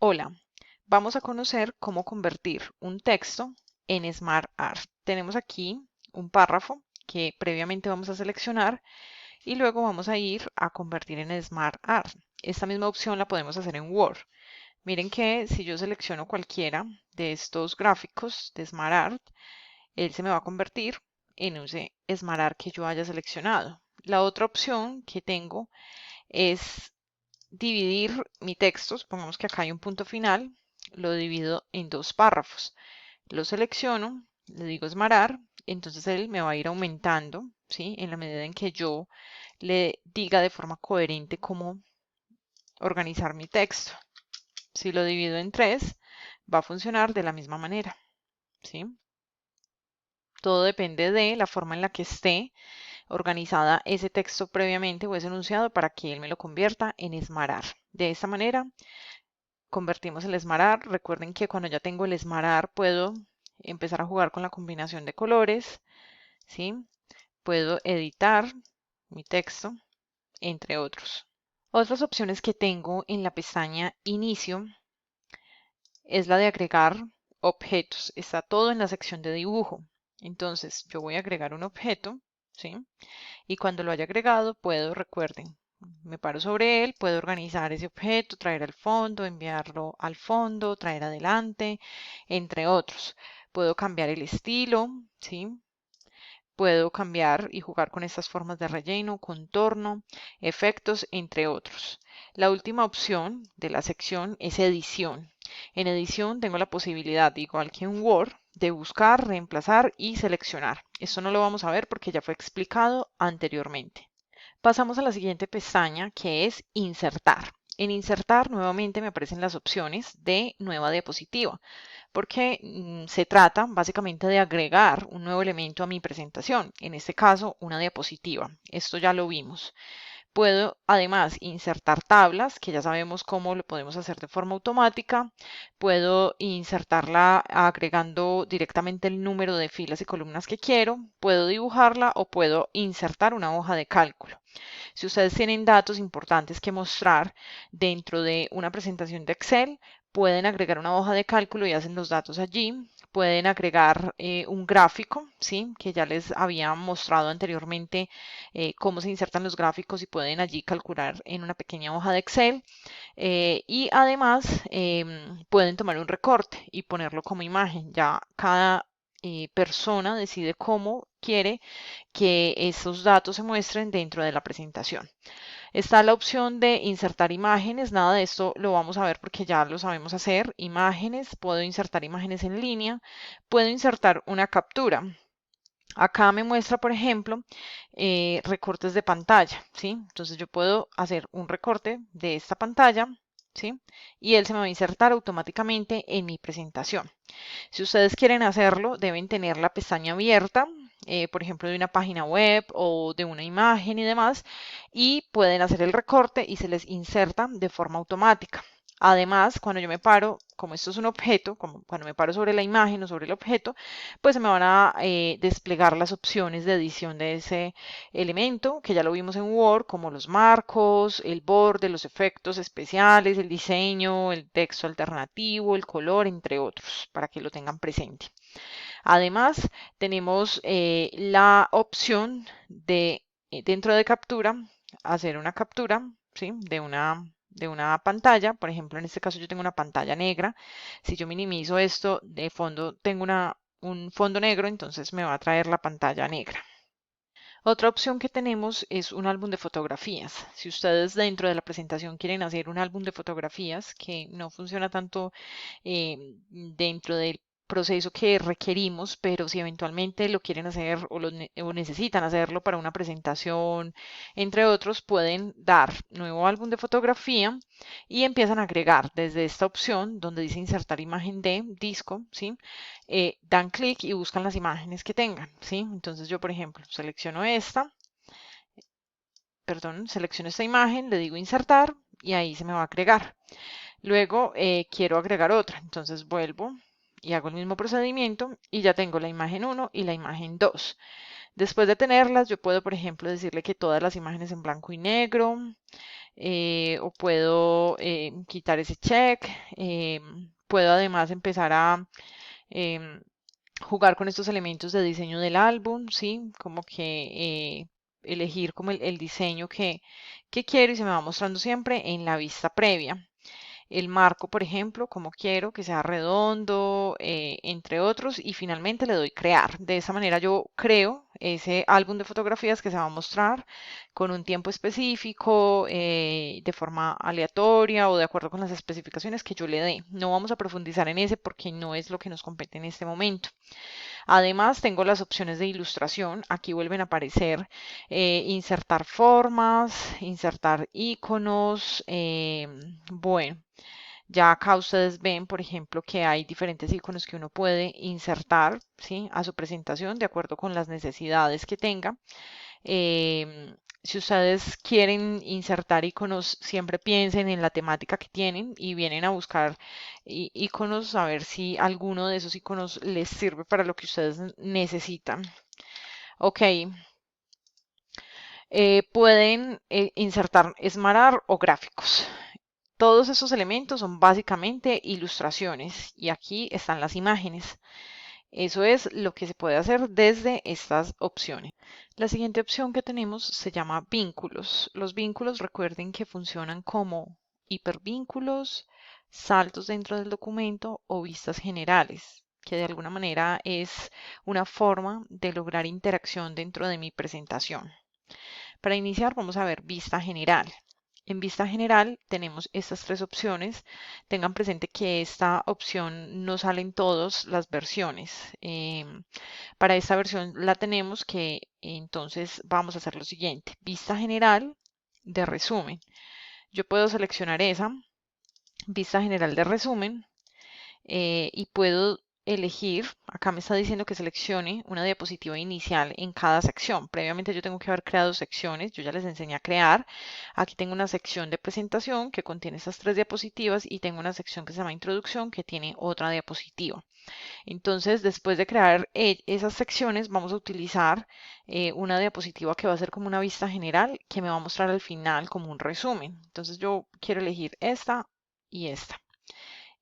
Hola, vamos a conocer cómo convertir un texto en SmartArt. Tenemos aquí un párrafo que previamente vamos a seleccionar y luego vamos a ir a convertir en SmartArt. Esta misma opción la podemos hacer en Word. Miren que si yo selecciono cualquiera de estos gráficos de SmartArt, él se me va a convertir en ese SmartArt que yo haya seleccionado. La otra opción que tengo es dividir mi texto. Supongamos que acá hay un punto final, lo divido en dos párrafos. Lo selecciono, le digo esmarar, entonces él me va a ir aumentando, ¿sí? En la medida en que yo le diga de forma coherente cómo organizar mi texto. Si lo divido en tres, va a funcionar de la misma manera, ¿sí? Todo depende de la forma en la que esté organizada ese texto previamente o ese enunciado para que él me lo convierta en esmarar. De esta manera convertimos el esmarar. Recuerden que cuando ya tengo el esmarar puedo empezar a jugar con la combinación de colores, ¿sí? Puedo editar mi texto, entre otros. Otras opciones que tengo en la pestaña Inicio es la de agregar objetos. Está todo en la sección de dibujo. Entonces yo voy a agregar un objeto, ¿sí? Y cuando lo haya agregado puedo, recuerden, me paro sobre él, puedo organizar ese objeto, traer al fondo, enviarlo al fondo, traer adelante, entre otros. Puedo cambiar el estilo, ¿sí? Puedo cambiar y jugar con estas formas de relleno, contorno, efectos, entre otros. La última opción de la sección es edición. En edición tengo la posibilidad, igual que en Word, de buscar, reemplazar y seleccionar. Esto no lo vamos a ver porque ya fue explicado anteriormente. Pasamos a la siguiente pestaña que es Insertar. En Insertar nuevamente me aparecen las opciones de nueva diapositiva porque se trata básicamente de agregar un nuevo elemento a mi presentación, en este caso una diapositiva. Esto ya lo vimos. Puedo además insertar tablas, que ya sabemos cómo lo podemos hacer de forma automática. Puedo insertarla agregando directamente el número de filas y columnas que quiero. Puedo dibujarla o puedo insertar una hoja de cálculo. Si ustedes tienen datos importantes que mostrar dentro de una presentación de Excel, pueden agregar una hoja de cálculo y hacen los datos allí. Pueden agregar un gráfico, ¿sí? Que ya les había mostrado anteriormente cómo se insertan los gráficos y pueden allí calcular en una pequeña hoja de Excel. Y además pueden tomar un recorte y ponerlo como imagen. Ya cada persona decide cómo quiere que esos datos se muestren dentro de la presentación. Está la opción de insertar imágenes. Nada de esto lo vamos a ver porque ya lo sabemos hacer. Imágenes, puedo insertar imágenes en línea, puedo insertar una captura. Acá me muestra, por ejemplo, recortes de pantalla, ¿sí? Entonces yo puedo hacer un recorte de esta pantalla, ¿sí? Y él se me va a insertar automáticamente en mi presentación. Si ustedes quieren hacerlo, deben tener la pestaña abierta, por ejemplo, de una página web o de una imagen y demás, y pueden hacer el recorte y se les inserta de forma automática. Además, cuando yo me paro, como esto es un objeto, como cuando me paro sobre la imagen o sobre el objeto, pues se me van a desplegar las opciones de edición de ese elemento, que ya lo vimos en Word, como los marcos, el borde, los efectos especiales, el diseño, el texto alternativo, el color, entre otros, para que lo tengan presente. Además, tenemos la opción de, dentro de captura, hacer una captura, ¿sí? De una pantalla. Por ejemplo, en este caso yo tengo una pantalla negra. Si yo minimizo esto, de fondo tengo un fondo negro, entonces me va a traer la pantalla negra. Otra opción que tenemos es un álbum de fotografías. Si ustedes dentro de la presentación quieren hacer un álbum de fotografías, que no funciona tanto dentro del proceso que requerimos, pero si eventualmente lo quieren hacer o necesitan hacerlo para una presentación, entre otros, pueden dar nuevo álbum de fotografía y empiezan a agregar desde esta opción donde dice insertar imagen de disco, ¿sí? Dan clic y buscan las imágenes que tengan, ¿sí? Entonces yo, por ejemplo, selecciono esta, perdón, selecciono esta imagen, le digo insertar y ahí se me va a agregar. Luego quiero agregar otra, entonces vuelvo y hago el mismo procedimiento y ya tengo la imagen 1 y la imagen 2. Después de tenerlas, yo puedo, por ejemplo, decirle que todas las imágenes en blanco y negro, o puedo quitar ese check. Puedo además empezar a em, jugar con estos elementos de diseño del álbum, ¿sí? Como que elegir como el diseño que quiero y se me va mostrando siempre en la vista previa. El marco, por ejemplo, como quiero que sea redondo, entre otros, y finalmente le doy crear. De esa manera yo creo ese álbum de fotografías que se va a mostrar con un tiempo específico, de forma aleatoria o de acuerdo con las especificaciones que yo le dé. No vamos a profundizar en ese porque no es lo que nos compete en este momento. Además, tengo las opciones de ilustración. Aquí vuelven a aparecer insertar formas, insertar iconos. Bueno, ya acá ustedes ven, por ejemplo, que hay diferentes iconos que uno puede insertar, ¿sí? A su presentación de acuerdo con las necesidades que tenga. Si ustedes quieren insertar iconos, siempre piensen en la temática que tienen y vienen a buscar iconos a ver si alguno de esos iconos les sirve para lo que ustedes necesitan. Ok, pueden insertar esmarar o gráficos. Todos esos elementos son básicamente ilustraciones y aquí están las imágenes. Eso es lo que se puede hacer desde estas opciones. La siguiente opción que tenemos se llama vínculos. Los vínculos, recuerden que funcionan como hipervínculos, saltos dentro del documento o vistas generales, que de alguna manera es una forma de lograr interacción dentro de mi presentación. Para iniciar vamos a ver vista general. En vista general tenemos estas tres opciones. Tengan presente que esta opción no sale en todas las versiones. Para esta versión la tenemos que entonces vamos a hacer lo siguiente. Vista general de resumen. Yo puedo seleccionar esa, vista general de resumen, y puedo elegir, acá me está diciendo que seleccione una diapositiva inicial en cada sección. Previamente yo tengo que haber creado secciones, yo ya les enseñé a crear. Aquí tengo una sección de presentación que contiene estas tres diapositivas y tengo una sección que se llama introducción que tiene otra diapositiva. Entonces, después de crear esas secciones, vamos a utilizar una diapositiva que va a ser como una vista general que me va a mostrar al final como un resumen. Entonces, yo quiero elegir esta y esta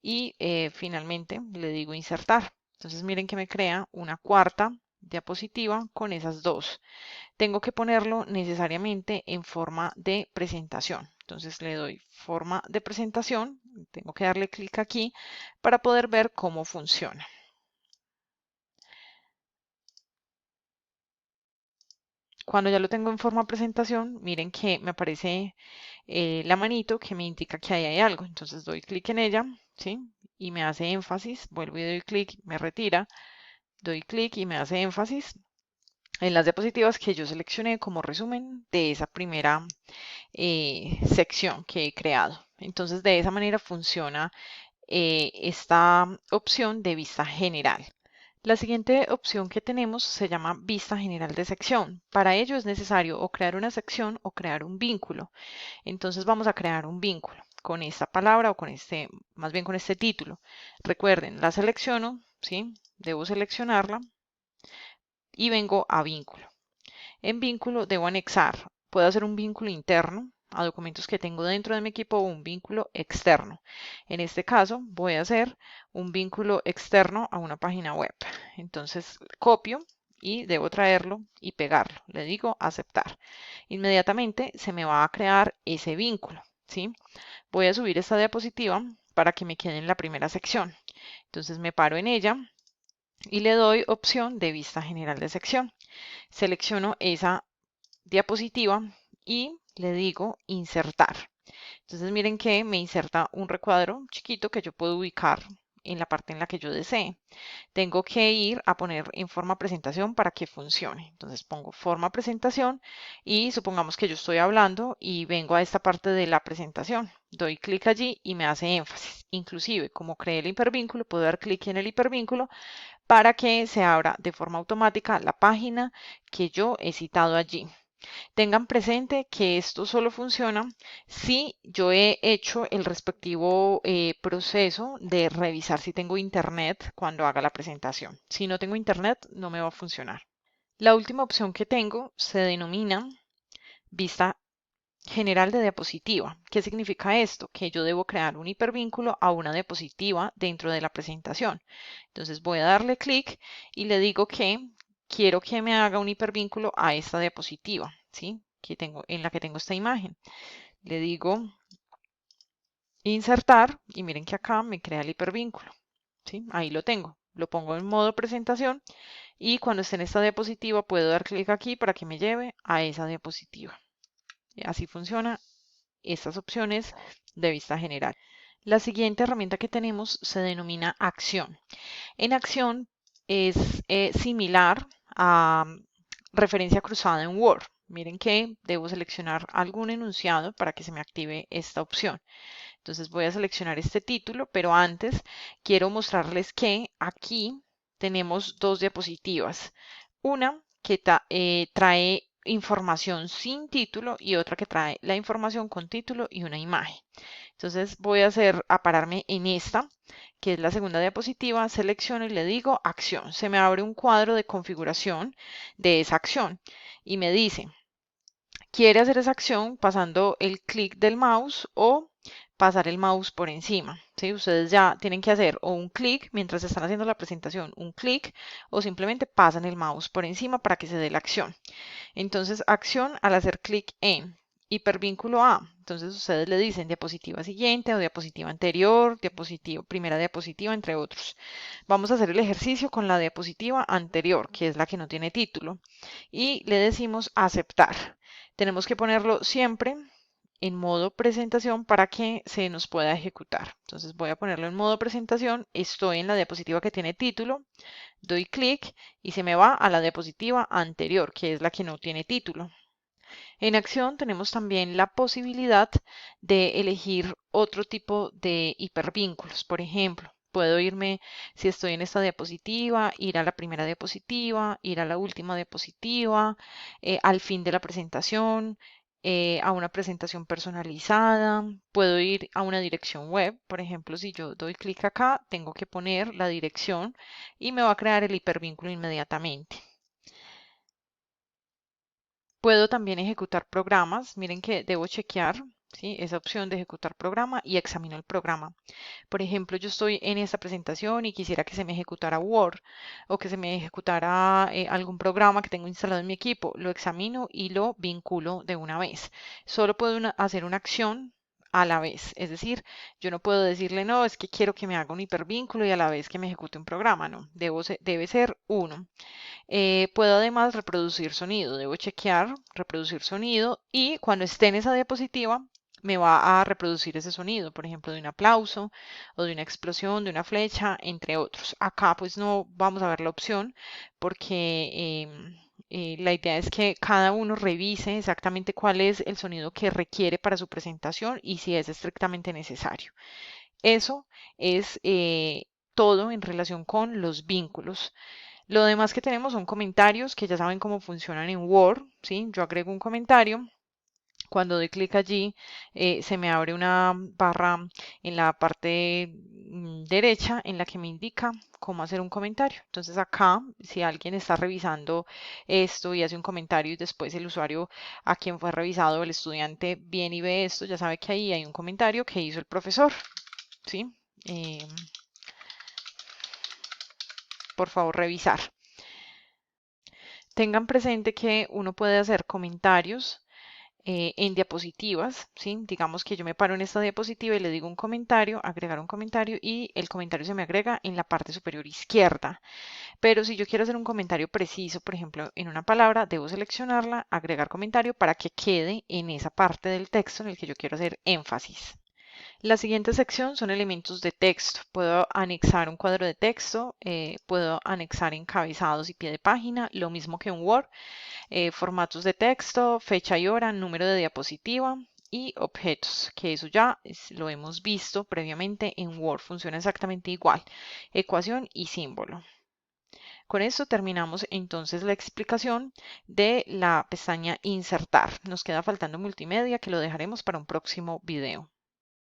y finalmente le digo insertar. Entonces miren que me crea una cuarta diapositiva con esas dos. Tengo que ponerlo necesariamente en forma de presentación. Entonces le doy forma de presentación, tengo que darle clic aquí para poder ver cómo funciona. Cuando ya lo tengo en forma de presentación, miren que me aparece la manito que me indica que ahí hay algo. Entonces doy clic en ella, ¿sí? Y me hace énfasis, vuelvo y doy clic, me retira, doy clic y me hace énfasis en las diapositivas que yo seleccioné como resumen de esa primera sección que he creado. Entonces de esa manera funciona esta opción de vista general. La siguiente opción que tenemos se llama vista general de sección. Para ello es necesario o crear una sección o crear un vínculo. Entonces vamos a crear un vínculo con esta palabra o con este, más bien con este título. Recuerden, la selecciono, ¿sí? Debo seleccionarla y vengo a vínculo. En vínculo debo anexar, puedo hacer un vínculo interno a documentos que tengo dentro de mi equipo o un vínculo externo. En este caso voy a hacer un vínculo externo a una página web. Entonces copio y debo traerlo y pegarlo. Le digo aceptar. Inmediatamente se me va a crear ese vínculo, ¿sí? Voy a subir esta diapositiva para que me quede en la primera sección. Entonces me paro en ella y le doy opción de vista general de sección. Selecciono esa diapositiva y le digo insertar. Entonces miren que me inserta un recuadro chiquito que yo puedo ubicar en la parte en la que yo desee. Tengo que ir a poner en forma presentación para que funcione. Entonces pongo forma presentación y supongamos que yo estoy hablando y vengo a esta parte de la presentación. Doy clic allí y me hace énfasis. Inclusive, como creé el hipervínculo, puedo dar clic en el hipervínculo para que se abra de forma automática la página que yo he citado allí. Tengan presente que esto solo funciona si yo he hecho el respectivo proceso de revisar si tengo internet cuando haga la presentación. Si no tengo internet, no me va a funcionar. La última opción que tengo se denomina vista general de diapositiva. ¿Qué significa esto? Que yo debo crear un hipervínculo a una diapositiva dentro de la presentación. Entonces voy a darle clic y le digo que quiero que me haga un hipervínculo a esta diapositiva, ¿sí? En la que tengo esta imagen. Le digo insertar y miren que acá me crea el hipervínculo, ¿sí? Ahí lo tengo. Lo pongo en modo presentación y cuando esté en esta diapositiva puedo dar clic aquí para que me lleve a esa diapositiva. Así funciona estas opciones de vista general. La siguiente herramienta que tenemos se denomina acción. En acción es similar a referencia cruzada en Word. Miren que debo seleccionar algún enunciado para que se me active esta opción. Entonces voy a seleccionar este título, pero antes quiero mostrarles que aquí tenemos dos diapositivas. Una que trae información sin título y otra que trae la información con título y una imagen. Entonces voy a pararme en esta, que es la segunda diapositiva, selecciono y le digo acción. Se me abre un cuadro de configuración de esa acción y me dice, ¿quiere hacer esa acción pasando el clic del mouse o pasar el mouse por encima? ¿Sí? Ustedes ya tienen que hacer o un clic mientras están haciendo la presentación, un clic o simplemente pasan el mouse por encima para que se dé la acción. Entonces, acción al hacer clic en hipervínculo A. Entonces, ustedes le dicen diapositiva siguiente o diapositiva anterior, primera diapositiva, entre otros. Vamos a hacer el ejercicio con la diapositiva anterior, que es la que no tiene título, y le decimos aceptar. Tenemos que ponerlo siempre en modo presentación para que se nos pueda ejecutar. Entonces voy a ponerlo en modo presentación, estoy en la diapositiva que tiene título, doy clic y se me va a la diapositiva anterior, que es la que no tiene título. En acción tenemos también la posibilidad de elegir otro tipo de hipervínculos. Por ejemplo, puedo irme, si estoy en esta diapositiva, ir a la primera diapositiva, ir a la última diapositiva, al fin de la presentación, a una presentación personalizada. Puedo ir a una dirección web. Por ejemplo, si yo doy clic acá, tengo que poner la dirección y me va a crear el hipervínculo inmediatamente. Puedo también ejecutar programas. Miren que debo chequear, ¿sí? Esa opción de ejecutar programa y examino el programa. Por ejemplo, yo estoy en esta presentación y quisiera que se me ejecutara Word o que se me ejecutara algún programa que tengo instalado en mi equipo. Lo examino y lo vinculo de una vez. Solo puedo hacer una acción a la vez. Es decir, yo no puedo decirle, no, es que quiero que me haga un hipervínculo y a la vez que me ejecute un programa. No, debe ser uno. Puedo además reproducir sonido. Debo chequear, reproducir sonido y cuando esté en esa diapositiva me va a reproducir ese sonido, por ejemplo, de un aplauso o de una explosión, de una flecha, entre otros. Acá pues no vamos a ver la opción porque la idea es que cada uno revise exactamente cuál es el sonido que requiere para su presentación y si es estrictamente necesario. Eso es todo en relación con los vínculos. Lo demás que tenemos son comentarios que ya saben cómo funcionan en Word, ¿sí? Yo agrego un comentario. Cuando doy clic allí, se me abre una barra en la parte derecha en la que me indica cómo hacer un comentario. Entonces acá, si alguien está revisando esto y hace un comentario y después el usuario a quien fue revisado, el estudiante, viene y ve esto, ya sabe que ahí hay un comentario que hizo el profesor, ¿sí? Por favor, revisar. Tengan presente que uno puede hacer comentarios en diapositivas, ¿sí? Digamos que yo me paro en esta diapositiva y le digo un comentario, agregar un comentario y el comentario se me agrega en la parte superior izquierda. Pero si yo quiero hacer un comentario preciso, por ejemplo, en una palabra, debo seleccionarla, agregar comentario para que quede en esa parte del texto en el que yo quiero hacer énfasis. La siguiente sección son elementos de texto. Puedo anexar un cuadro de texto, puedo anexar encabezados y pie de página, lo mismo que en Word, formatos de texto, fecha y hora, número de diapositiva y objetos, que eso ya lo hemos visto previamente en Word, funciona exactamente igual, ecuación y símbolo. Con esto terminamos entonces la explicación de la pestaña Insertar. Nos queda faltando multimedia que lo dejaremos para un próximo video.